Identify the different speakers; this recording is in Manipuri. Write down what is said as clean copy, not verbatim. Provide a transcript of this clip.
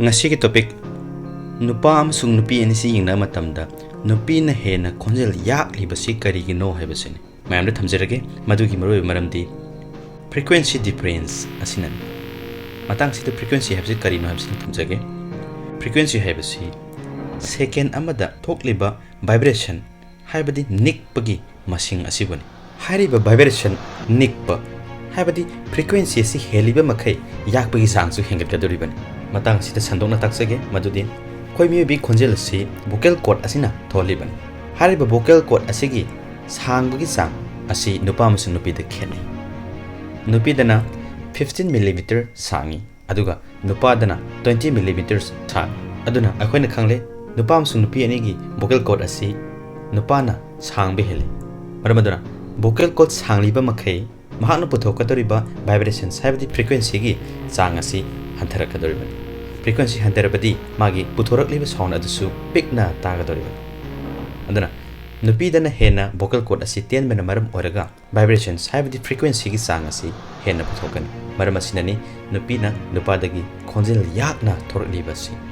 Speaker 1: ngasi ki topic nupa amasung nupi ani si yingna matamda nupina hena khonjel yaklibasi karigino haibasini mayam da thamjerage madugi maroi maramdi frequency difference asinan matang sida frequency habsi karino habsi thamjage frequency haibasi second amada thokliba vibration haibadi nikpagi masing asibani hariba vibration nikpa haibadi frequency si heliba makai yakpagi sangsu hengatadoribani matang sida sandokna taksage madudin koi mi bi khonjel si vocal cord asina tholiban hariba vocal cord asigi sangbagi sang asi nupa amasung nupi da khene nupi dana 15 mm sangi aduga nupa dana 20 mm sang aduna akoina khangle nupa amasung nupi ani gi vocal cord asi nupa na sang be hele maramaduna vocal cord sangliba makai mahakna puthokadoriba vibration haibadi frequency gi sang asi hantarakadoribani frequency hantarabadi magi puthorakliba sound adusu pikna tagadoribani aduna nupidana hena vocal cord asi ten mena maram oraga vibrations haibadi frequency gi sang asi hena puthokani maram asinani nupina nupadagi khonjel yakna thorakliba si